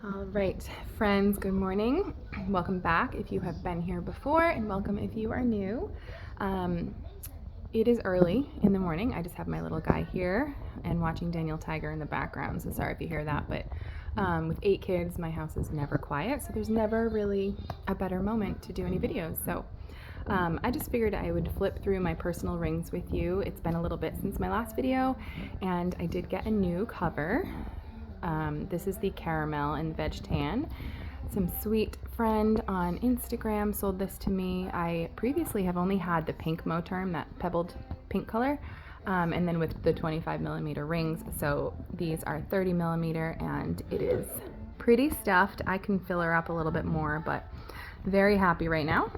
All right, friends, good morning. Welcome back if you have been here before, and welcome if you are new. It is early in the morning. I just have my little guy here and watching Daniel Tiger in the background, so sorry if you hear that, but with 8 kids, my house is never quiet, so there's never really a better moment to do any videos. So I just figured I would flip through my personal rings with you. It's been a little bit since my last video, and I did get a new cover. This is the Caramel and Veg Tan. Some sweet friend on Instagram sold this to me. I previously have only had the pink Moterm, that pebbled pink color, and then with the 25mm rings. So these are 30mm, and it is pretty stuffed. I can fill her up a little bit more, but very happy right now.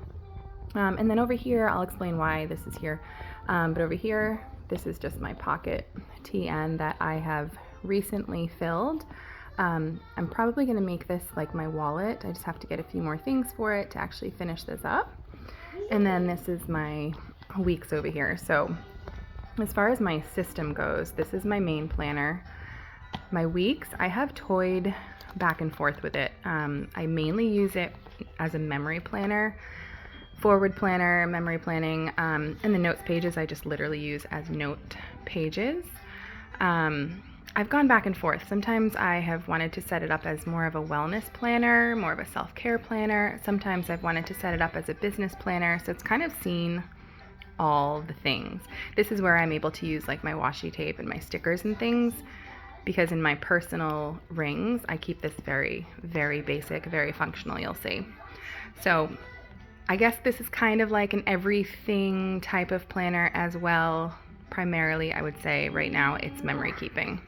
And then over here, I'll explain why this is here. But over here, this is just my pocket TN that I have recently filled. I'm probably going to make this like my wallet. I just have to get a few more things for it to actually finish this up. And then this is my weeks over here. So as far as my system goes, this is my main planner. My weeks, I have toyed back and forth with it. I mainly use it as a memory planner, forward planner, memory planning, and the notes pages I just literally use as note pages. I've gone back and forth. Sometimes I have wanted to set it up as more of a wellness planner, more of a self-care planner. Sometimes I've wanted to set it up as a business planner. So it's kind of seen all the things. This is where I'm able to use like my washi tape and my stickers and things, because in my personal rings, I keep this very, very basic, very functional, you'll see. So I guess this is kind of like an everything type of planner as well. Primarily, I would say right now it's memory keeping.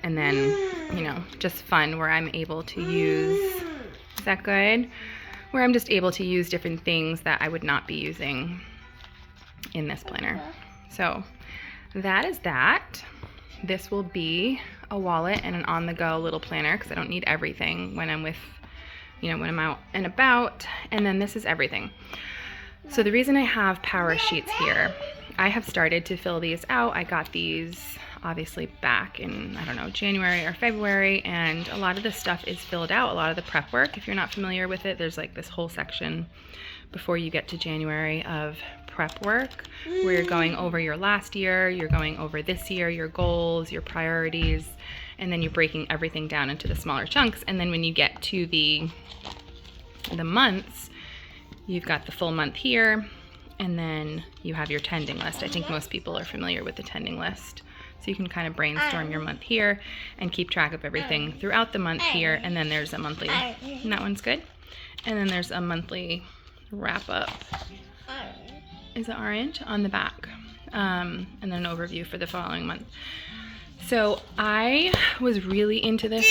And then, you know, just fun where I'm able to use, is that good? Where I'm just able to use different things that I would not be using in this planner. So that is that. This will be a wallet and an on-the-go little planner because I don't need everything when I'm with, you know, when I'm out and about. And then this is everything. So the reason I have power sheets here, I have started to fill these out. I got these obviously back in, I don't know, January or February, and a lot of this stuff is filled out, a lot of the prep work. If you're not familiar with it, there's like this whole section before you get to January of prep work where you're going over your last year, you're going over this year, your goals, your priorities, and then you're breaking everything down into the smaller chunks. And then when you get to the months, you've got the full month here, and then you have your tending list. I think most people are familiar with the tending list. So you can kind of brainstorm your month here and keep track of everything throughout the month here. And then there's a monthly, and that one's good. And then there's a monthly wrap up. Is it orange? On the back. And then an overview for the following month. So I was really into this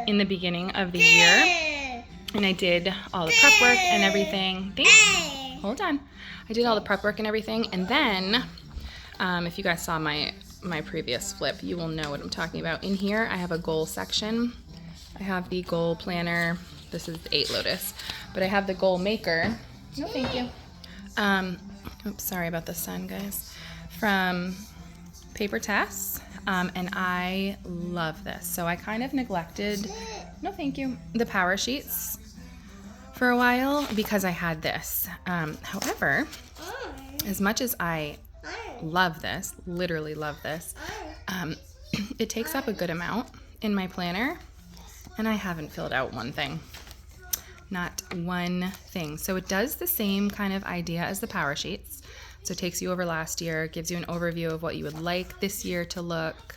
in the beginning of the year. And I did all the prep work and everything. Thanks. Hold on. I did all the prep work and everything. And then, if you guys saw my previous flip, you will know what I'm talking about. In here, I have a goal section. I have the goal planner. This is the 8 Lotus. But I have the goal maker. No, thank you. Oops, sorry about the sun, guys. From Paper Tess. And I love this. So I kind of neglected, no thank you, the power sheets for a while because I had this. However, as much as I love this, literally love this, it takes up a good amount in my planner, and I haven't filled out one thing. Not one thing. So it does the same kind of idea as the power sheets. So it takes you over last year, gives you an overview of what you would like this year to look,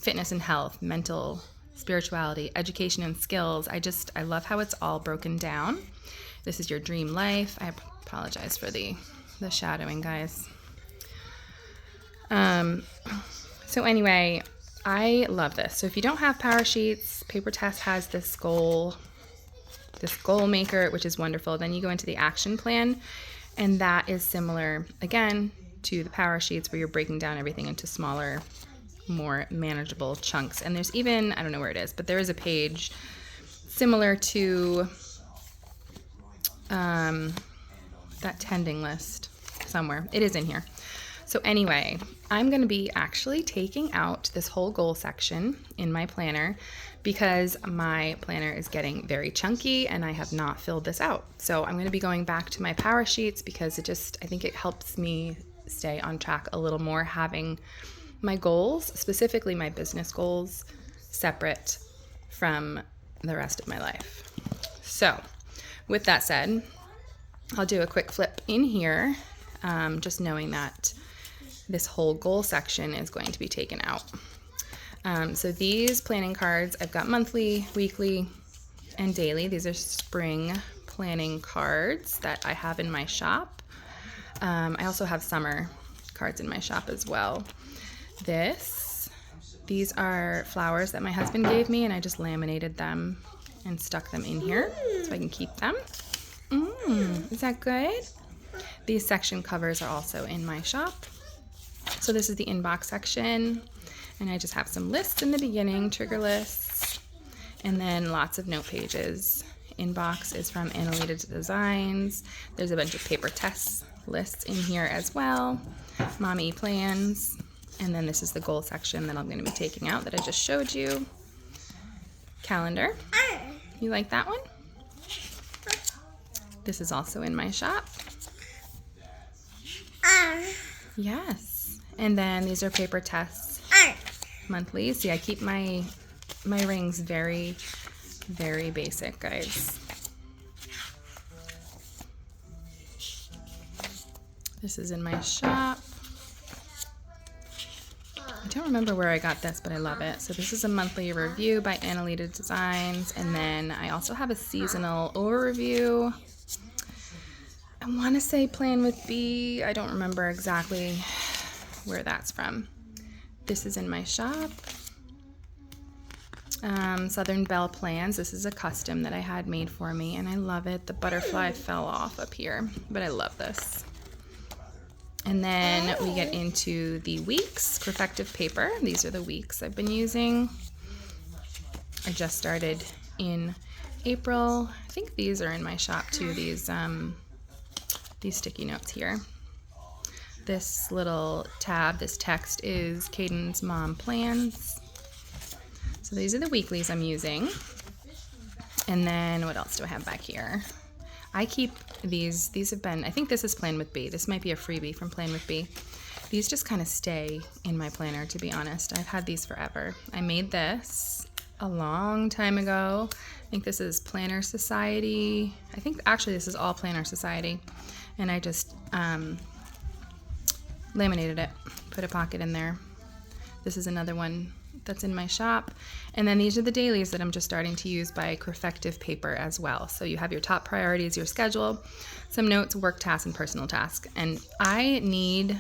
fitness and health, mental, spirituality, education and skills. I love how it's all broken down. This is your dream life. I apologize for the shadowing, guys. So anyway, I love this. So if you don't have power sheets, Paper Tess has this goal maker, which is wonderful. Then you go into the action plan, and that is similar, again, to the power sheets where you're breaking down everything into smaller, more manageable chunks. And there's even, I don't know where it is, but there is a page similar to that tending list somewhere. It is in here. So anyway, I'm going to be actually taking out this whole goal section in my planner because my planner is getting very chunky and I have not filled this out. So I'm going to be going back to my power sheets because I think it helps me stay on track a little more, having my goals, specifically my business goals, separate from the rest of my life. So with that said, I'll do a quick flip in here, just knowing that this whole goal section is going to be taken out. So these planning cards, I've got monthly, weekly, and daily. These are spring planning cards that I have in my shop. I also have summer cards in my shop as well. These are flowers that my husband gave me, and I just laminated them and stuck them in here so I can keep them. Is that good? These section covers are also in my shop. So this is the inbox section, and I just have some lists in the beginning, trigger lists, and then lots of note pages. Inbox is from Annalita Designs. There's a bunch of paper test lists in here as well. Mommy plans. And then this is the goal section that I'm going to be taking out that I just showed you. Calendar. You like that one? This is also in my shop. Yes. And then these are paper tests monthly. See, I keep my rings very, very basic, guys. This is in my shop. I don't remember where I got this, but I love it. So this is a monthly review by Annalita Designs. And then I also have a seasonal overview. I want to say Plan with B. I don't remember exactly where that's from. This is in my shop. Southern Belle Plans. This is a custom that I had made for me, and I love it. The butterfly fell off up here, but I love this. And then we get into the weeks, Perfective paper. These are the weeks I've been using. I just started in April. I think these are in my shop too, these sticky notes here. This little tab, this text is Caden's Mom Plans. So these are the weeklies I'm using. And then what else do I have back here? I keep these have been, I think this is Plan with B. This might be a freebie from Plan with B. These just kind of stay in my planner, to be honest. I've had these forever. I made this a long time ago. I think this is Planner Society. I think actually this is all Planner Society. And I just laminated it, put a pocket in there. This is another one that's in my shop. And then these are the dailies that I'm just starting to use by Perfective paper as well. So you have your top priorities, your schedule, some notes, work tasks, and personal tasks. And I need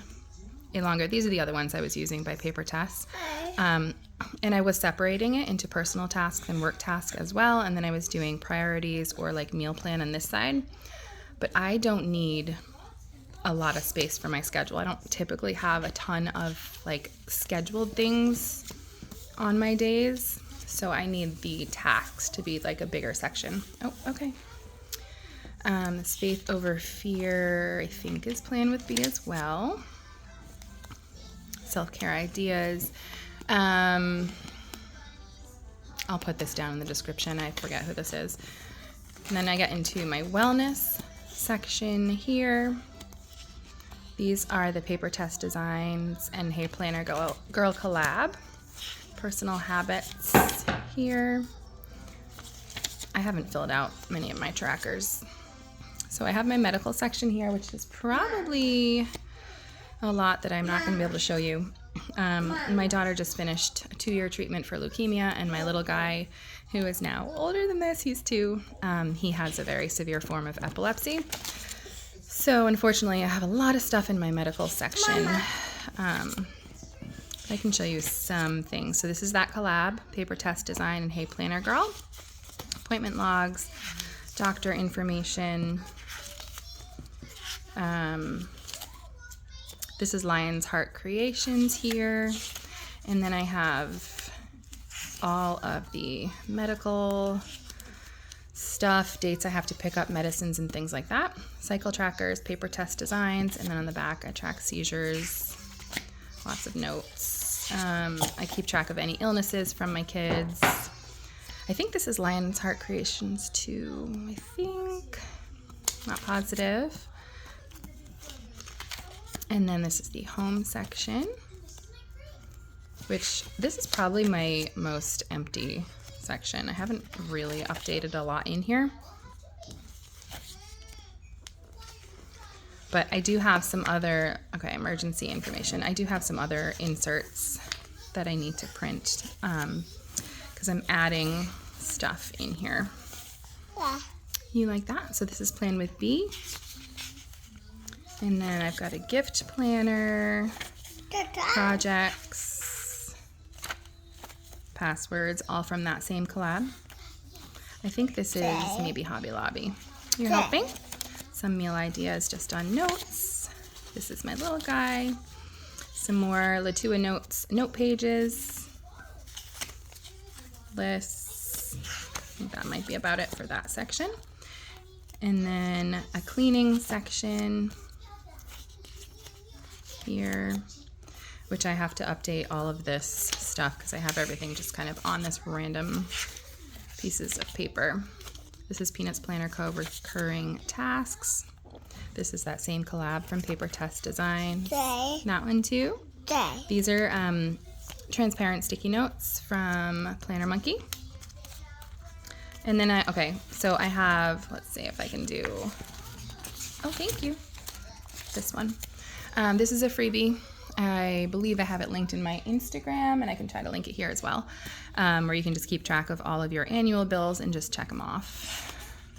a longer, these are the other ones I was using by Paper Tests. And I was separating it into personal tasks and work tasks as well. And then I was doing priorities or like meal plan on this side. But I don't need a lot of space for my schedule. I don't typically have a ton of like scheduled things on my days, so I need the tasks to be like a bigger section. Oh, okay. This Faith Over Fear, I think, is Plan with B as well. Self-care ideas. I'll put this down in the description. I forget who this is. And then I get into my wellness section here. These are the Paper Test Designs and Hey Planner Girl collab. Personal habits here. I haven't filled out many of my trackers. So I have my medical section here, which is probably a lot that I'm not going to be able to show you. My daughter just finished a 2-year treatment for leukemia, and my little guy, who is now older than this, he's 2, he has a very severe form of epilepsy. So unfortunately, I have a lot of stuff in my medical section. I can show you some things. So this is that collab, Paper Test Design and Hey Planner Girl. Appointment logs, doctor information. This is Lion's Heart Creations here. And then I have all of the medical stuff, dates I have to pick up, medicines and things like that. Cycle trackers, Paper Test Designs, and then on the back I track seizures, lots of notes. I keep track of any illnesses from my kids. I think this is Lion's Heart Creations too, I think. Not positive. And then this is the home section, which this is probably my most empty section. I haven't really updated a lot in here. But I do have some other, okay, emergency information. I do have some other inserts that I need to print because I'm adding stuff in here. Yeah. You like that? So this is Plan with B. And then I've got a gift planner, projects, passwords, all from that same collab. I think this is maybe Hobby Lobby. You're helping? Some meal ideas just on notes. This is my little guy. Some more Latua notes, note pages, lists. I think that might be about it for that section. And then a cleaning section here, which I have to update all of this stuff because I have everything just kind of on this random pieces of paper. This is Peanuts Planner Co. recurring tasks. This is that same collab from Paper Test Designs. That one too. These are transparent sticky notes from Planner Monkey. And then so I have, let's see if I can do, oh, thank you. This one. This is a freebie. I believe I have it linked in my Instagram, and I can try to link it here as well, where you can just keep track of all of your annual bills and just check them off.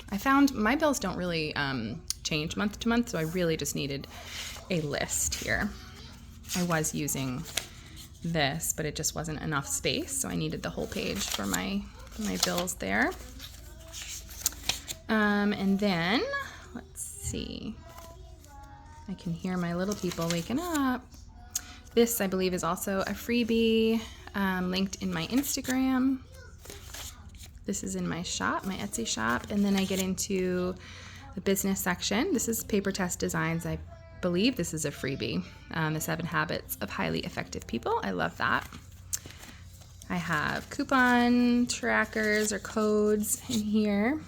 I found my bills don't really change month to month, so I really just needed a list here. I was using this, but it just wasn't enough space, so I needed the whole page for my bills there. And then, let's see. I can hear my little people waking up. This, I believe, is also a freebie linked in my Instagram. This is in my shop, my Etsy shop. And then I get into the business section. This is Paper Test Designs. I believe this is a freebie. The 7 Habits of Highly Effective People. I love that. I have coupon trackers or codes in here.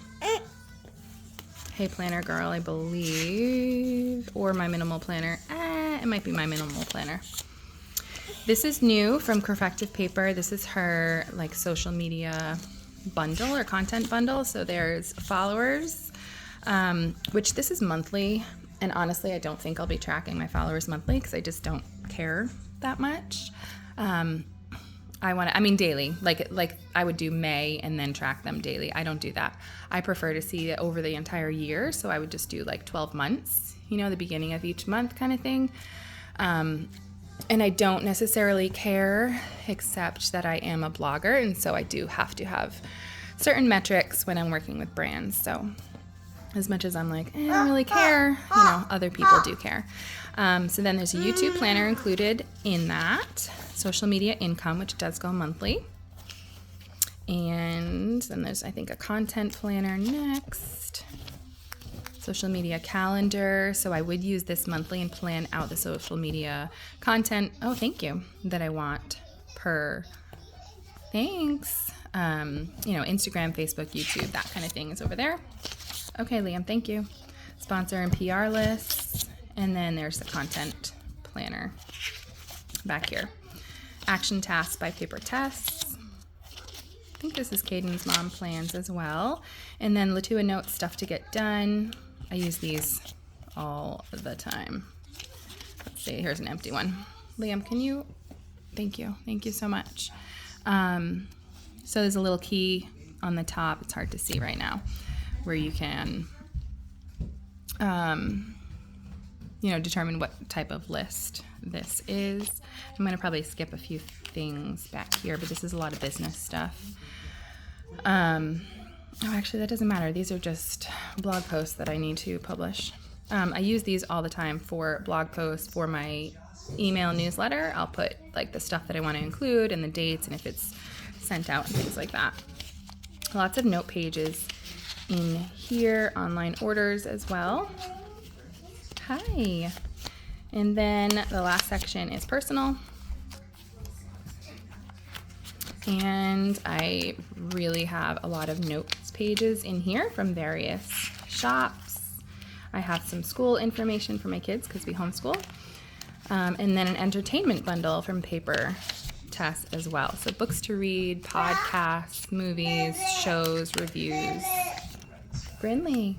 Hey Planner Girl, I believe, or my minimal planner. It might be my minimal planner. This is new from Corrective Paper. This is her like social media bundle or content bundle. So there's followers, which this is monthly. And honestly, I don't think I'll be tracking my followers monthly because I just don't care that much. Daily, like I would do May and then track them daily. I don't do that. I prefer to see it over the entire year. So I would just do like 12 months, the beginning of each month kind of thing. And I don't necessarily care, except that I am a blogger. And so I do have to have certain metrics when I'm working with brands. So as much as I'm like, I don't really care, other people do care. So then there's a YouTube planner included in that. Social media income, which does go monthly. And then there's, I think, a content planner next. Social media calendar. So I would use this monthly and plan out the social media content. Oh, thank you. That I want per. Thanks. Instagram, Facebook, YouTube, that kind of thing is over there. Okay, Liam, thank you. Sponsor and PR lists. And then there's the content planner back here. Action tasks by Paper Tests. I think this is Caden's mom plans as well. And then Latua notes, stuff to get done. I use these all the time. Let's see, here's an empty one. Liam, can you? Thank you. Thank you so much. So there's a little key on the top. It's hard to see right now, where you can determine what type of list this is. I'm going to probably skip a few things back here, but this is a lot of business stuff. Actually, that doesn't matter. These are just blog posts that I need to publish. I use these all the time for blog posts for my email newsletter. I'll put like the stuff that I want to include and the dates and if it's sent out and things like that. Lots of note pages in here, online orders as well. Hi. And then the last section is personal. And I really have a lot of notes pages in here from various shops. I have some school information for my kids because we homeschool. And then an entertainment bundle from Paper Tess as well. So books to read, podcasts, movies, shows, reviews. Brindley.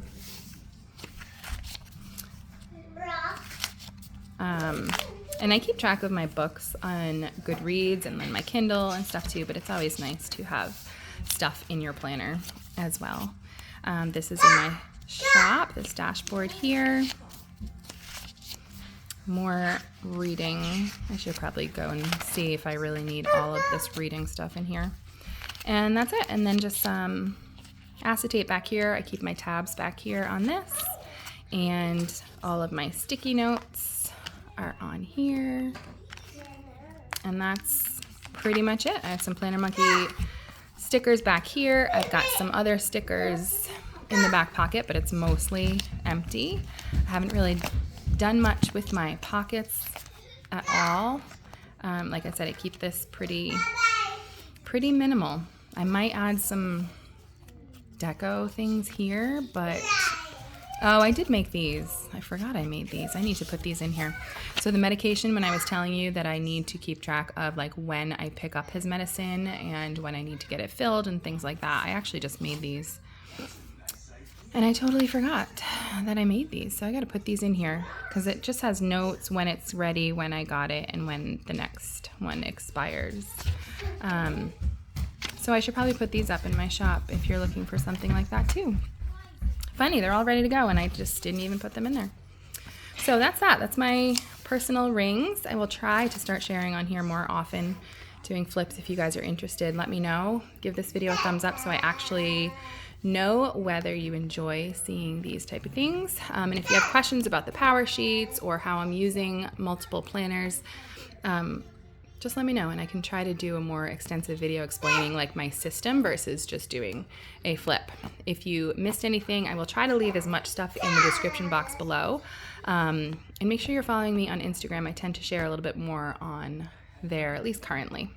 And I keep track of my books on Goodreads and then my Kindle and stuff too, but it's always nice to have stuff in your planner as well. This is in my shop, this dashboard here. More reading. I should probably go and see if I really need all of this reading stuff in here. And that's it. And then just some acetate back here. I keep my tabs back here on this. And all of my sticky notes are on here. And that's pretty much it. I have some Planner Monkey stickers back here. I've got some other stickers in the back pocket, but it's mostly empty. I haven't really done much with my pockets at all. Like I said, I keep this pretty minimal. I might add some deco things here, but oh, I did make these. I forgot I made these. I need to put these in here. So the medication, when I was telling you that I need to keep track of like when I pick up his medicine and when I need to get it filled and things like that, I actually just made these. And I totally forgot that I made these. So I got to put these in here because it just has notes when it's ready, when I got it, and when the next one expires. So I should probably put these up in my shop if you're looking for something like that too. Funny, they're all ready to go and I just didn't even put them in there. So that's that. That's my personal rings. I will try to start sharing on here more often, doing flips. If you guys are interested, let me know. Give this video a thumbs up so I actually know whether you enjoy seeing these type of things. And if you have questions about the power sheets or how I'm using multiple planners, just let me know and I can try to do a more extensive video explaining like my system versus just doing a flip. If you missed anything, I will try to leave as much stuff in the description box below. And make sure you're following me on Instagram. I tend to share a little bit more on there, at least currently.